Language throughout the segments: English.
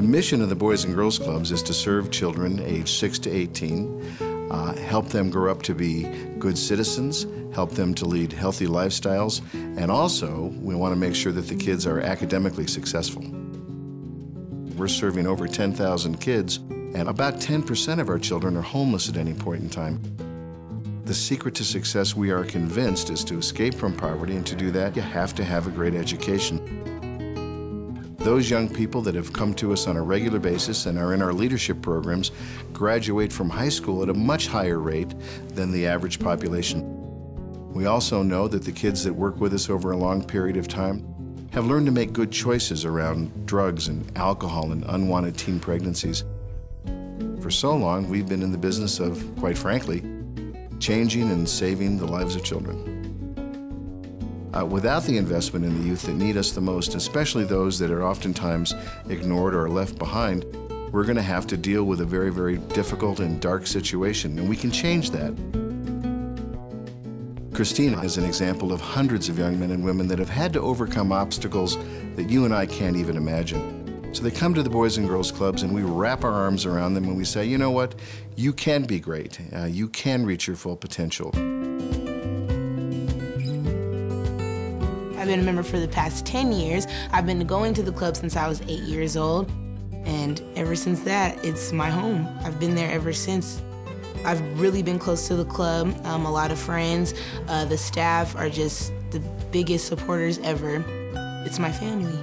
mission of the Boys and Girls Clubs is to serve children aged 6 to 18, help them grow up to be good citizens, help them to lead healthy lifestyles, and also we want to make sure that the kids are academically successful. We're serving over 10,000 kids, and about 10% of our children are homeless at any point in time. The secret to success, we are convinced, is to escape from poverty, and to do that, you have to have a great education. Those young people that have come to us on a regular basis and are in our leadership programs graduate from high school at a much higher rate than the average population. We also know that the kids that work with us over a long period of time have learned to make good choices around drugs and alcohol and unwanted teen pregnancies. For so long, we've been in the business of, quite frankly, changing and saving the lives of children. Without the investment in the youth that need us the most, especially those that are oftentimes ignored or left behind, we're going to have to deal with a very, very difficult and dark situation, and we can change that. Christina is an example of hundreds of young men and women that have had to overcome obstacles that you and I can't even imagine. So they come to the Boys and Girls Clubs, and we wrap our arms around them and we say, you know what, you can be great. You can reach your full potential. I've been a member for the past 10 years. I've been going to the club since I was 8 years old. And ever since that, it's my home. I've been there ever since. I've really been close to the club. A lot of friends. The staff are just the biggest supporters ever. It's my family.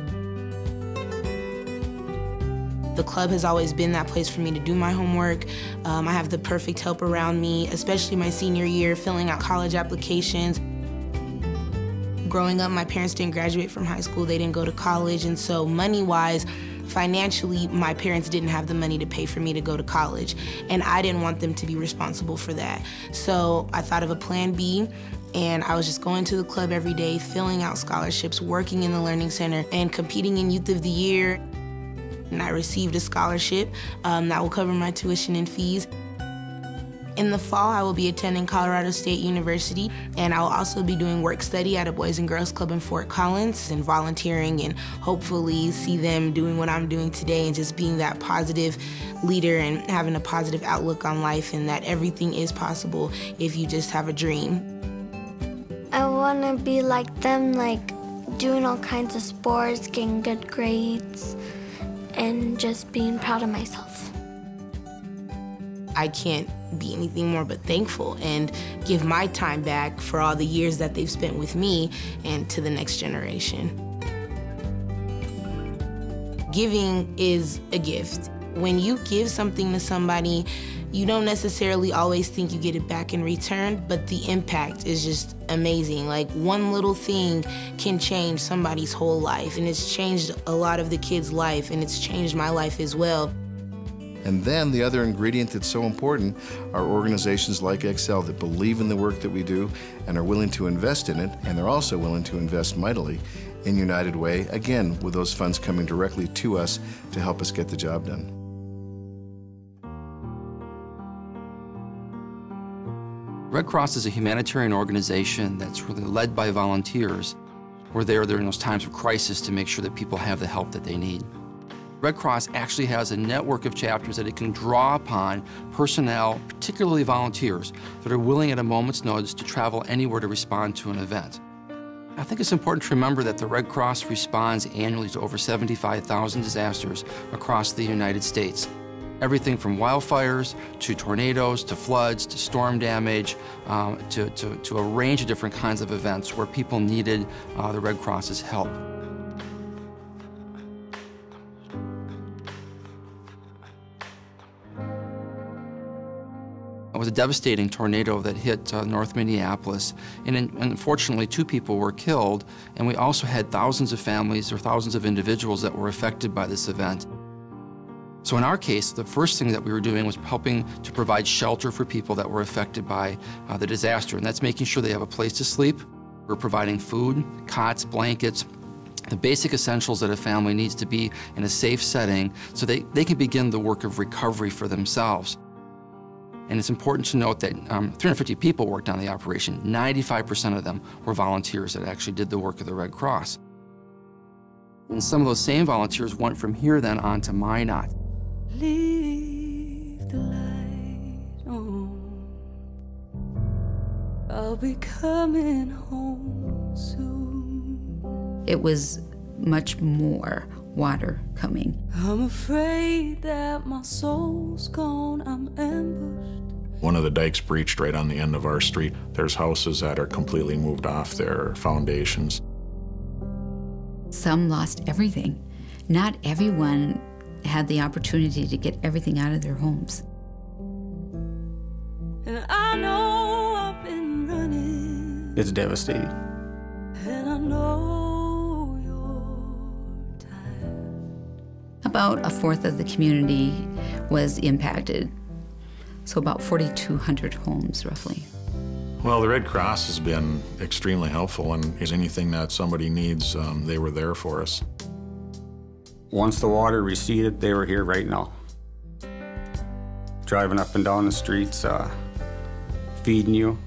The club has always been that place for me to do my homework. I have the perfect help around me, especially my senior year, filling out college applications. Growing up, my parents didn't graduate from high school, they didn't go to college, and so money-wise, financially, my parents didn't have the money to pay for me to go to college, and I didn't want them to be responsible for that. So I thought of a plan B, and I was just going to the club every day, filling out scholarships, working in the Learning Center, and competing in Youth of the Year. And I received a scholarship that will cover my tuition and fees. In the fall, I will be attending Colorado State University, and I will also be doing work study at a Boys and Girls Club in Fort Collins and volunteering, and hopefully see them doing what I'm doing today and just being that positive leader and having a positive outlook on life, and that everything is possible if you just have a dream. I want to be like them, like doing all kinds of sports, getting good grades, and just being proud of myself. I can't be anything more but thankful and give my time back for all the years that they've spent with me and to the next generation. Giving is a gift. When you give something to somebody, you don't necessarily always think you get it back in return, but the impact is just amazing. Like, one little thing can change somebody's whole life, and it's changed a lot of the kids' life, and it's changed my life as well. And then the other ingredient that's so important are organizations like Xcel that believe in the work that we do and are willing to invest in it, and they're also willing to invest mightily in United Way, again, with those funds coming directly to us to help us get the job done. Red Cross is a humanitarian organization that's really led by volunteers. We're there during those times of crisis to make sure that people have the help that they need. Red Cross actually has a network of chapters that it can draw upon personnel, particularly volunteers, that are willing at a moment's notice to travel anywhere to respond to an event. I think it's important to remember that the Red Cross responds annually to over 75,000 disasters across the United States. Everything from wildfires to tornadoes to floods to storm damage to a range of different kinds of events where people needed the Red Cross's help. It was a devastating tornado that hit North Minneapolis, and unfortunately 2 people were killed, and we also had thousands of families or thousands of individuals that were affected by this event. So in our case, the first thing that we were doing was helping to provide shelter for people that were affected by the disaster, and that's making sure they have a place to sleep. We're providing food, cots, blankets, the basic essentials that a family needs to be in a safe setting so they can begin the work of recovery for themselves. And it's important to note that 350 people worked on the operation. 95% of them were volunteers that actually did the work of the Red Cross. And some of those same volunteers went from here then on to Minot. Leave the light on. I'll be coming home soon. It was much more water coming. I'm afraid that my soul's gone, I'm ambushed. One of the dikes breached right on the end of our street. There's houses that are completely moved off their foundations. Some lost everything. Not everyone had the opportunity to get everything out of their homes. And I know I've been running. It's devastating. And I know you're tired. About a fourth of the community was impacted. So about 4,200 homes, roughly. Well, the Red Cross has been extremely helpful, and if anything that somebody needs, they were there for us. Once the water receded, they were here right now. Driving up and down the streets, feeding you.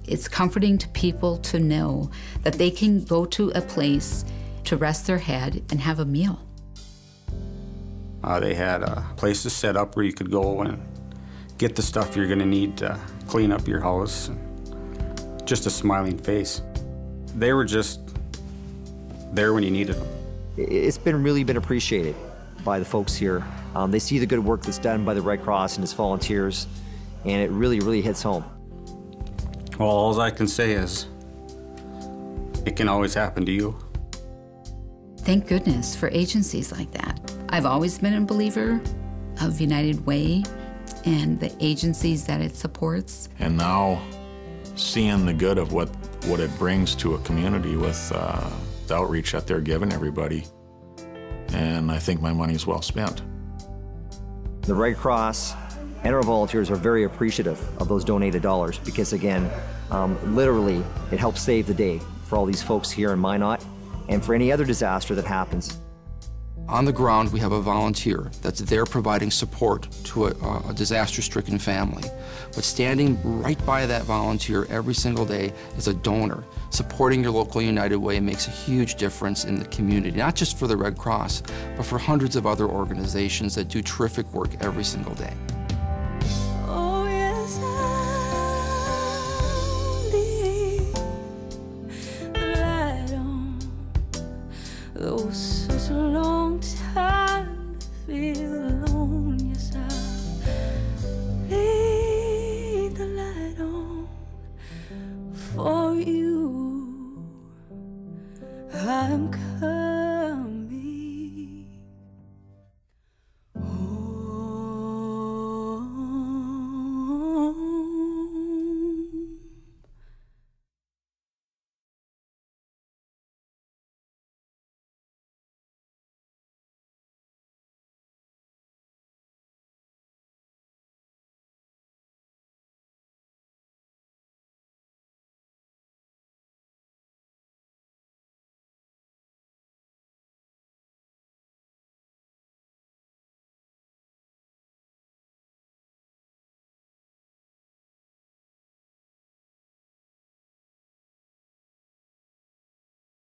It's comforting to people to know that they can go to a place to rest their head and have a meal. They had places set up where you could go and get the stuff you're gonna need to clean up your house. Just a smiling face. They were just there when you needed them. It's really been appreciated by the folks here. They see the good work that's done by the Red Cross and its volunteers, and it really hits home. Well, all I can say is, it can always happen to you. Thank goodness for agencies like that. I've always been a believer of United Way and the agencies that it supports. And now, seeing the good of what it brings to a community with the outreach that they're giving everybody, and I think my money's well spent. The Red Cross and our volunteers are very appreciative of those donated dollars because, again, literally, it helps save the day for all these folks here in Minot and for any other disaster that happens. On the ground, we have a volunteer that's there providing support to a disaster-stricken family. But standing right by that volunteer every single day is a donor. Supporting your local United Way makes a huge difference in the community, not just for the Red Cross, but for hundreds of other organizations that do terrific work every single day. Oh, yes, I'll leave the light on. Those